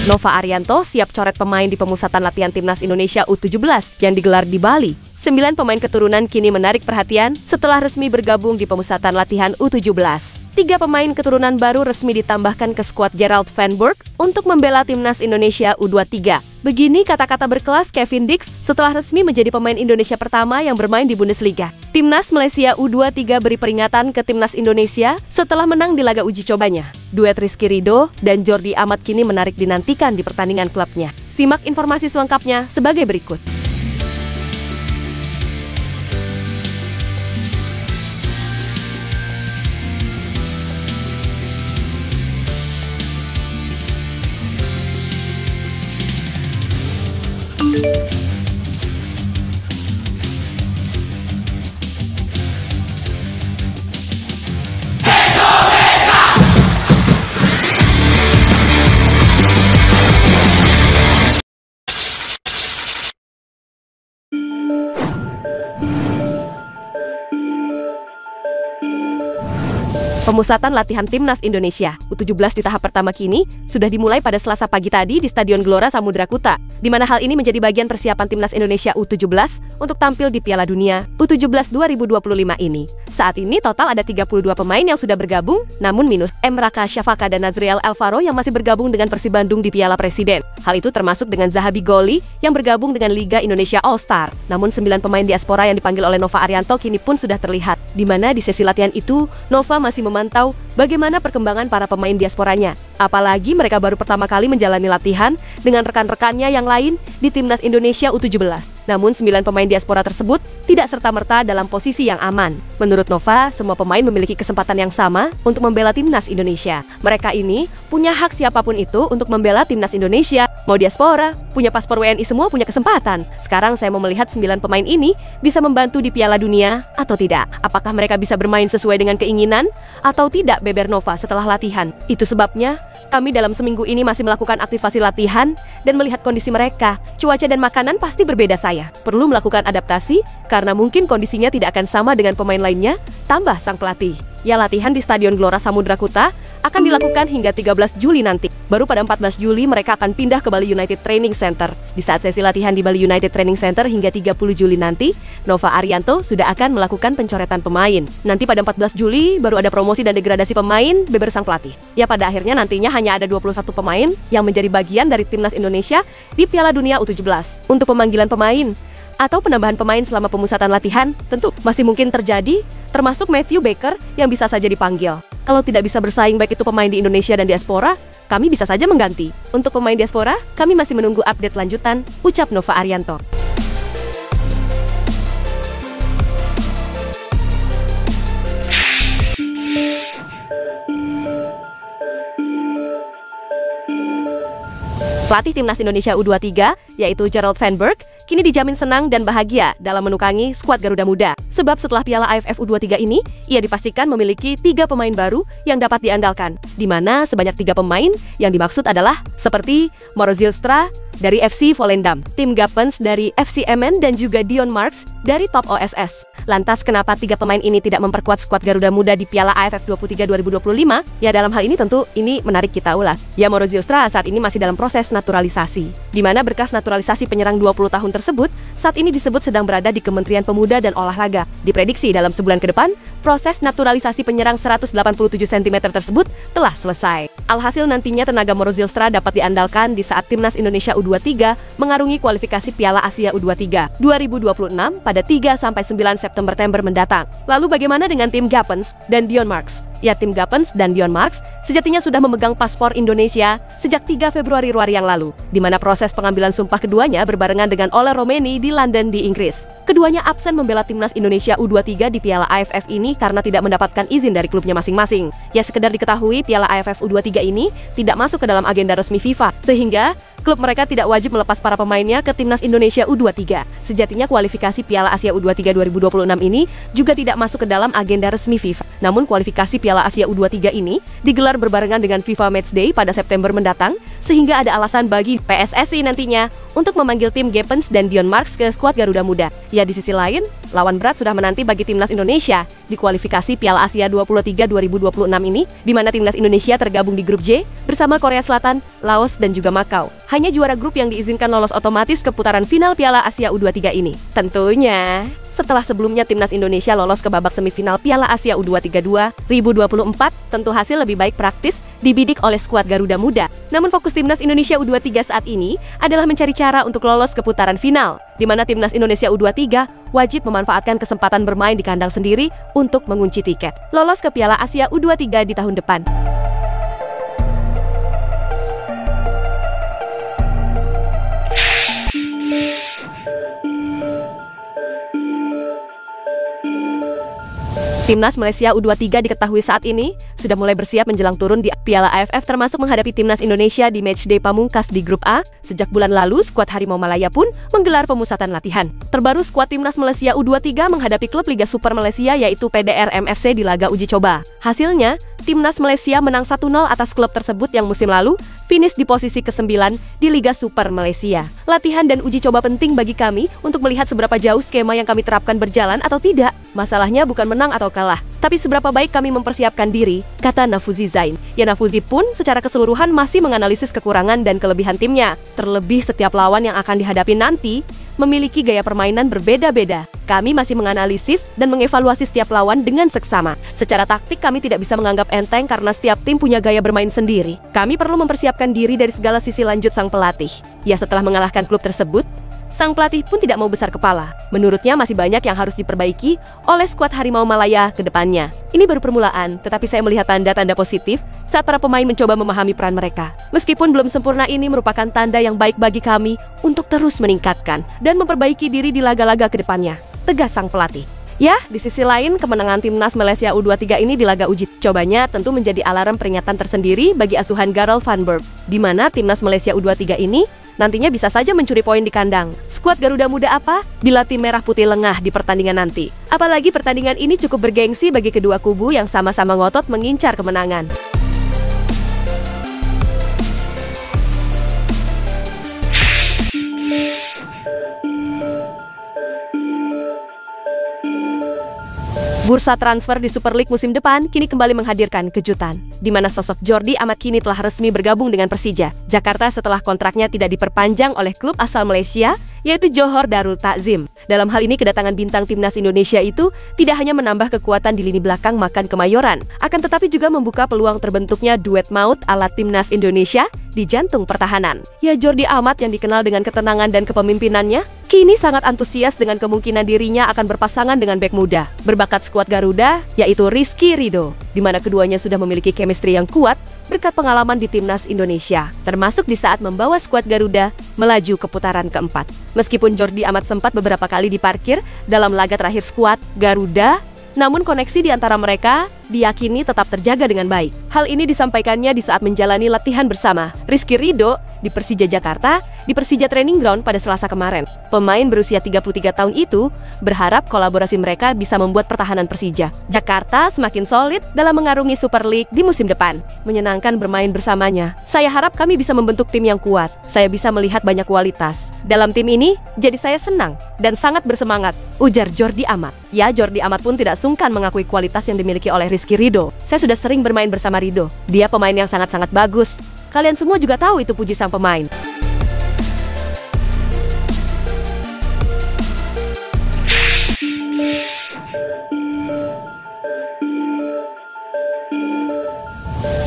Nova Arianto siap coret pemain di pemusatan latihan Timnas Indonesia U17 yang digelar di Bali. 9 pemain keturunan kini menarik perhatian setelah resmi bergabung di pemusatan latihan U17. 3 pemain keturunan baru resmi ditambahkan ke skuad Gerald Van Burg untuk membela Timnas Indonesia U23. Begini kata-kata berkelas Kevin Dix setelah resmi menjadi pemain Indonesia pertama yang bermain di Bundesliga. Timnas Malaysia U23 beri peringatan ke Timnas Indonesia setelah menang di laga uji cobanya. Duet Rizky Ridho dan Jordi Amat kini menarik dinantikan di pertandingan klubnya. Simak informasi selengkapnya sebagai berikut. Pemusatan latihan Timnas Indonesia U17 di tahap pertama kini sudah dimulai pada Selasa pagi tadi di Stadion Gelora Samudra Kuta, di mana hal ini menjadi bagian persiapan Timnas Indonesia U17 untuk tampil di Piala Dunia U17 2025 ini. Saat ini total ada 32 pemain yang sudah bergabung, namun minus Emraka Syafaka dan Nazriel Alvaro yang masih bergabung dengan Persib Bandung di Piala Presiden. Hal itu termasuk dengan Zahabi Goli yang bergabung dengan Liga Indonesia All-Star. Namun 9 pemain diaspora yang dipanggil oleh Nova Arianto kini pun sudah terlihat, di mana di sesi latihan itu Nova masih memantau bagaimana perkembangan para pemain diasporanya. Apalagi mereka baru pertama kali menjalani latihan dengan rekan-rekannya yang lain di Timnas Indonesia U17. Namun 9 pemain diaspora tersebut tidak serta-merta dalam posisi yang aman. Menurut Nova, semua pemain memiliki kesempatan yang sama untuk membela Timnas Indonesia. Mereka ini punya hak siapapun itu untuk membela Timnas Indonesia. Mau diaspora, punya paspor WNI semua punya kesempatan. Sekarang saya mau melihat 9 pemain ini bisa membantu di Piala Dunia atau tidak. Apakah mereka bisa bermain sesuai dengan keinginan atau tidak, beber Nova setelah latihan. Itu sebabnya kami dalam seminggu ini masih melakukan aktivasi latihan dan melihat kondisi mereka. Cuaca dan makanan pasti berbeda saya. Perlu melakukan adaptasi karena mungkin kondisinya tidak akan sama dengan pemain lainnya, tambah sang pelatih. Ya, latihan di Stadion Gelora Samudra Kuta akan dilakukan hingga 13 Juli nanti. Baru pada 14 Juli mereka akan pindah ke Bali United Training Center. Di saat sesi latihan di Bali United Training Center hingga 30 Juli nanti, Nova Arianto sudah akan melakukan pencoretan pemain. Nanti pada 14 Juli baru ada promosi dan degradasi pemain, beber sang pelatih. Ya, pada akhirnya nantinya hanya ada 21 pemain yang menjadi bagian dari Timnas Indonesia di Piala Dunia U17. Untuk pemanggilan pemain atau penambahan pemain selama pemusatan latihan tentu masih mungkin terjadi, termasuk Matthew Baker yang bisa saja dipanggil. Kalau tidak bisa bersaing baik itu pemain di Indonesia dan diaspora, kami bisa saja mengganti. Untuk pemain diaspora, kami masih menunggu update lanjutan, ucap Nova Arianto. Pelatih Timnas Indonesia U23, yaitu Gerald Van Burg, kini dijamin senang dan bahagia dalam menukangi skuad Garuda Muda. Sebab setelah Piala AFF U23 ini, ia dipastikan memiliki 3 pemain baru yang dapat diandalkan, di mana sebanyak 3 pemain yang dimaksud adalah seperti Mauro Zylstra dari FC Volendam, Tim Gappens dari FC Emmen, dan juga Dion Marks dari Top OSS. Lantas kenapa 3 pemain ini tidak memperkuat skuad Garuda Muda di Piala AFF 23 2025? Ya, dalam hal ini tentu ini menarik kita ulas. Ya, Mauro Zylstra saat ini masih dalam proses naturalisasi, di mana berkas naturalisasi penyerang 20 tahun tersebut saat ini disebut sedang berada di Kementerian Pemuda dan Olahraga. Diprediksi dalam sebulan ke depan, proses naturalisasi penyerang 187 cm tersebut telah selesai. Alhasil nantinya tenaga Mauro Zylstra dapat diandalkan di saat Timnas Indonesia U23 mengarungi kualifikasi Piala Asia U23 2026 pada 3-9 September mendatang. Lalu bagaimana dengan Tim Gappens dan Dion Marks? Ya, Tim Gappens dan Dion Marks sejatinya sudah memegang paspor Indonesia sejak 3 Februari yang lalu, di mana proses pengambilan sumpah keduanya berbarengan dengan Ola Romeni di London di Inggris. Keduanya absen membela Timnas Indonesia U23 di Piala AFF ini karena tidak mendapatkan izin dari klubnya masing-masing. Ya, sekedar diketahui Piala AFF U23 ini tidak masuk ke dalam agenda resmi FIFA, sehingga klub mereka tidak wajib melepas para pemainnya ke Timnas Indonesia U23. Sejatinya kualifikasi Piala Asia U23 2026 ini juga tidak masuk ke dalam agenda resmi FIFA. Namun kualifikasi Piala Asia U23 ini digelar berbarengan dengan FIFA Matchday pada September mendatang, sehingga ada alasan bagi PSSI nantinya untuk memanggil tim Gepens dan Dion Marks ke skuad Garuda Muda. Ya, di sisi lain, lawan berat sudah menanti bagi timnas Indonesia di kualifikasi Piala Asia 23 2026 ini, di mana timnas Indonesia tergabung di grup J bersama Korea Selatan, Laos, dan juga Makau. Hanya juara grup yang diizinkan lolos otomatis ke putaran final Piala Asia U23 ini. Tentunya, setelah sebelumnya timnas Indonesia lolos ke babak semifinal Piala Asia U23 2024, tentu hasil lebih baik praktis dibidik oleh skuad Garuda Muda. Namun fokus timnas Indonesia U23 saat ini adalah mencari cara untuk lolos ke putaran final, di mana timnas Indonesia U23 wajib memanfaatkan kesempatan bermain di kandang sendiri untuk mengunci tiket lolos ke Piala Asia U23 di tahun depan. Timnas Malaysia U23 diketahui saat ini sudah mulai bersiap menjelang turun di Piala AFF, termasuk menghadapi timnas Indonesia di matchday pamungkas di grup A. Sejak bulan lalu, skuad Harimau Malaya pun menggelar pemusatan latihan. Terbaru, skuad timnas Malaysia U23 menghadapi klub Liga Super Malaysia yaitu PDRM FC di laga uji coba. Hasilnya, timnas Malaysia menang 1-0 atas klub tersebut yang musim lalu finish di posisi ke-9 di Liga Super Malaysia. Latihan dan uji coba penting bagi kami untuk melihat seberapa jauh skema yang kami terapkan berjalan atau tidak. Masalahnya bukan menang atau kalah, tapi seberapa baik kami mempersiapkan diri, kata Nafuzi Zain. Ya, Nafuzi pun secara keseluruhan masih menganalisis kekurangan dan kelebihan timnya. Terlebih setiap lawan yang akan dihadapi nanti memiliki gaya permainan berbeda-beda. Kami masih menganalisis dan mengevaluasi setiap lawan dengan seksama. Secara taktik kami tidak bisa menganggap enteng karena setiap tim punya gaya bermain sendiri. Kami perlu mempersiapkan diri dari segala sisi, lanjut sang pelatih. Ya, setelah mengalahkan klub tersebut, sang pelatih pun tidak mau besar kepala. Menurutnya masih banyak yang harus diperbaiki oleh skuad Harimau Malaya ke depannya. Ini baru permulaan, tetapi saya melihat tanda-tanda positif saat para pemain mencoba memahami peran mereka. Meskipun belum sempurna, ini merupakan tanda yang baik bagi kami untuk terus meningkatkan dan memperbaiki diri di laga-laga ke depannya, tegas sang pelatih. Ya, di sisi lain, kemenangan timnas Malaysia U23 ini di laga uji cobanya tentu menjadi alarm peringatan tersendiri bagi asuhan Garel van Berg, di mana timnas Malaysia U23 ini nantinya bisa saja mencuri poin di kandang. Skuad Garuda Muda apa bila tim merah putih lengah di pertandingan nanti? Apalagi pertandingan ini cukup bergengsi bagi kedua kubu yang sama-sama ngotot mengincar kemenangan. Bursa transfer di Super League musim depan kini kembali menghadirkan kejutan, di mana sosok Jordi Amat kini telah resmi bergabung dengan Persija Jakarta setelah kontraknya tidak diperpanjang oleh klub asal Malaysia, yaitu Johor Darul Takzim. Dalam hal ini, kedatangan bintang timnas Indonesia itu tidak hanya menambah kekuatan di lini belakang Makan Kemayoran, akan tetapi juga membuka peluang terbentuknya duet maut ala timnas Indonesia di jantung pertahanan. Ya, Jordi Amat yang dikenal dengan ketenangan dan kepemimpinannya, kini sangat antusias dengan kemungkinan dirinya akan berpasangan dengan bek muda berbakat skuad Garuda, yaitu Rizky Ridho, di mana keduanya sudah memiliki chemistry yang kuat berkat pengalaman di timnas Indonesia, termasuk di saat membawa skuad Garuda melaju ke putaran keempat. Meskipun Jordi Amat sempat beberapa kali diparkir dalam laga terakhir skuad Garuda, namun koneksi di antara mereka diyakini tetap terjaga dengan baik. Hal ini disampaikannya di saat menjalani latihan bersama Rizky Ridho di Persija Jakarta di Persija Training Ground pada Selasa kemarin. Pemain berusia 33 tahun itu berharap kolaborasi mereka bisa membuat pertahanan Persija Jakarta semakin solid dalam mengarungi Super League di musim depan. Menyenangkan bermain bersamanya. Saya harap kami bisa membentuk tim yang kuat. Saya bisa melihat banyak kualitas dalam tim ini, jadi saya senang dan sangat bersemangat, ujar Jordi Amat. Ya, Jordi Amat pun tidak sungkan mengakui kualitas yang dimiliki oleh Rizky Ridho. Saya sudah sering bermain bersama Ridho. Dia pemain yang sangat-sangat bagus. Kalian semua juga tahu itu, puji sang pemain.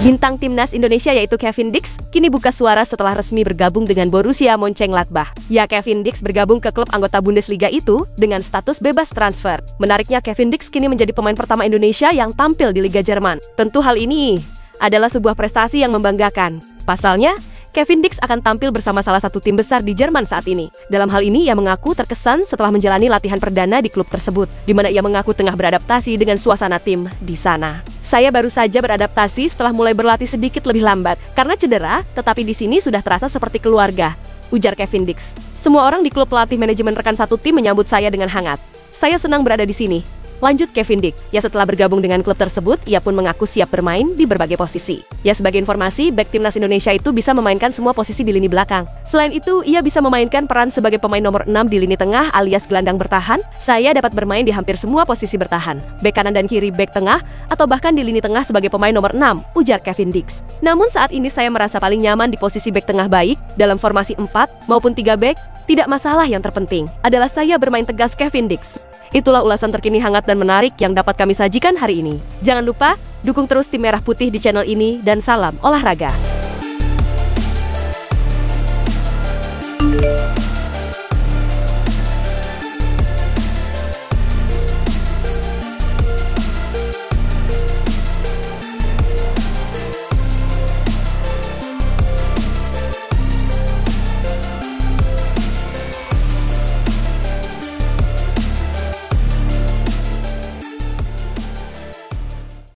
Bintang timnas Indonesia yaitu Kevin Dix kini buka suara setelah resmi bergabung dengan Borussia Mönchengladbach. Ya, Kevin Dix bergabung ke klub anggota Bundesliga itu dengan status bebas transfer. Menariknya, Kevin Dix kini menjadi pemain pertama Indonesia yang tampil di Liga Jerman. Tentu hal ini adalah sebuah prestasi yang membanggakan. Pasalnya, Kevin Dix akan tampil bersama salah satu tim besar di Jerman saat ini. Dalam hal ini, ia mengaku terkesan setelah menjalani latihan perdana di klub tersebut, di mana ia mengaku tengah beradaptasi dengan suasana tim di sana. Saya baru saja beradaptasi setelah mulai berlatih sedikit lebih lambat karena cedera, tetapi di sini sudah terasa seperti keluarga, ujar Kevin Dix. Semua orang di klub, pelatih, manajemen, rekan satu tim menyambut saya dengan hangat. Saya senang berada di sini. Lanjut Kevin Dix, ya setelah bergabung dengan klub tersebut, ia pun mengaku siap bermain di berbagai posisi. Ya sebagai informasi, bek timnas Indonesia itu bisa memainkan semua posisi di lini belakang. Selain itu, ia bisa memainkan peran sebagai pemain nomor 6 di lini tengah alias gelandang bertahan. Saya dapat bermain di hampir semua posisi bertahan, bek kanan dan kiri bek tengah, atau bahkan di lini tengah sebagai pemain nomor 6, ujar Kevin Dix. Namun saat ini saya merasa paling nyaman di posisi bek tengah baik, dalam formasi 4 maupun 3 bek, tidak masalah, yang terpenting adalah saya bermain tegas, Kevin Dix. Itulah ulasan terkini hangat dan menarik yang dapat kami sajikan hari ini. Jangan lupa, dukung terus tim Merah Putih di channel ini dan salam olahraga.